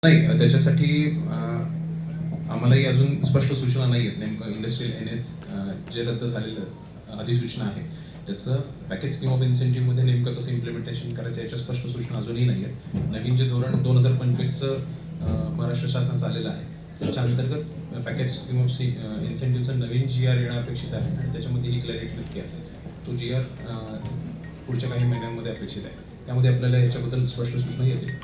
नाही, त्याच्यासाठी आम्हालाही अजून स्पष्ट सूचना नाही आहेत. नेमकं इंडस्ट्रियल एनएच जे रद्द झालेलं अधिसूचना आहे त्याचं पॅकेज स्कीम ऑफ इन्सेंटिव्हमध्ये नेमकं कसं इम्प्लिमेंटेशन करायचं याच्या स्पष्ट सूचना अजूनही नाही आहेत. नवीन जे धोरण 2025चं महाराष्ट्र शासनाचं आलेलं आहे त्याच्या अंतर्गत पॅकेज स्कीम ऑफ इन्सेंटिव्हचं नवीन GR येणं अपेक्षित आहे आणि त्याच्यामध्ये ही क्लॅरिटी नक्की असेल. तो GR पुढच्या काही महिन्यांमध्ये अपेक्षित आहे. त्यामध्ये आपल्याला याच्याबद्दल स्पष्ट सूचना येतील.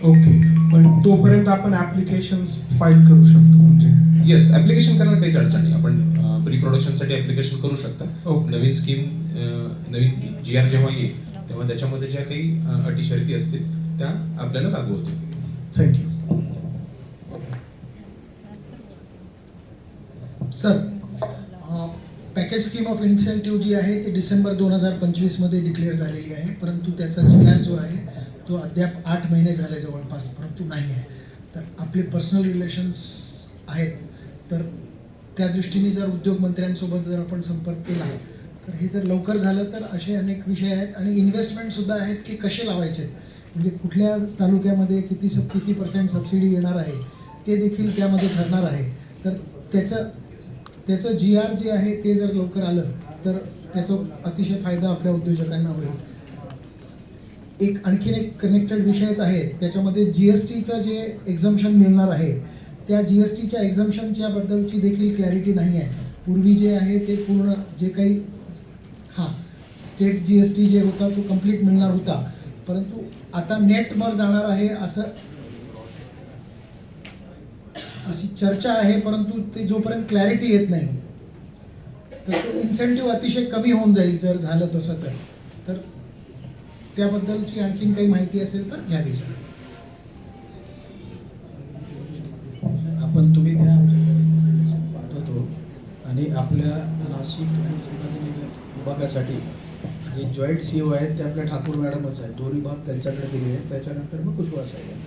ओके, पण तोपर्यंत आपण ऍप्लिकेशन्स फाईल करू शकतो म्हणजे? येस, ऍप्लिकेशन करायला काहीच अडचण नाही. आपण प्री प्रोडक्शनसाठी ऍप्लिकेशन करू शकता. नवीन स्कीम नवीन GR जेव्हा येईल तेव्हा त्याच्यामध्ये ज्या काही अटी शर्ती असतील त्या आपल्याला लागू होतील. Thank you sir. Package scheme of incentive जी आहे ती डिसेंबर 2025मध्ये डिक्लेअर झालेली आहे, परंतु त्याचा GR जो आहे तो अद्याप 8 महिने झाले जवळपास, परंतु नाही आहे. तर आपले पर्सनल रिलेशन्स आहेत, तर त्या दृष्टीने जर उद्योगमंत्र्यांसोबत जर आपण संपर्क केला तर हे जर लवकर झालं तर असे अनेक विषय आहेत. आणि इन्व्हेस्टमेंटसुद्धा आहेत की कसे लावायचे, म्हणजे कुठल्या तालुक्यामध्ये किती % सबसिडी येणार आहे ते देखील त्यामध्ये ठरणार आहे. तर त्याचं GR जे आहे ते जर लवकर आलं तर त्याचा अतिशय फायदा आपल्या उद्योजकांना होईल. आणखीन एक कनेक्टेड विषयच आहे, त्याच्यामध्ये GSTचं जे एक्झम्पशन मिळणार आहे त्या GSTच्या एक्झम्पशनच्या बद्दलची देखील क्लॅरिटी नाही आहे. पूर्वी जे आहे ते पूर्ण जे काही स्टेट GST जे होता तो कंप्लीट मिळणार होता, परंतु आता नेटवर जाणार आहे अशी चर्चा आहे, परंतु ते जोपर्यंत क्लॅरिटी येत नाही तर तो इन्सेंटिव्ह अतिशय कमी होऊन जाईल जर झालं तसं. तर त्याबद्दलची आणखीन काही माहिती असेल तर घ्यावी सर. आपण तुम्ही द्या, आमच्याकडे पाठवतो. आणि आपल्या नाशिक आणि संभाजीनगर विभागासाठी जे जॉईंट CEO आहेत ते आपल्या ठाकूर मॅडमच आहेत. 2 विभाग त्यांच्याकडे दिले आहेत, त्याच्यानंतर मग कुशवाहा साहेब आहे.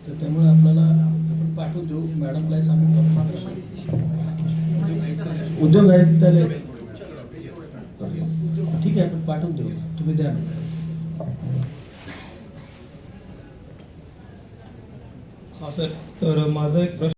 तर त्यामुळे आपल्याला आपण पाठवून देऊ. मॅडमला सांगू उद्योग आहेत त्याला ठीक आहे, आपण पाठवून देऊ. तुम्ही द्या. हा सर, तर माझा एक प्रश्न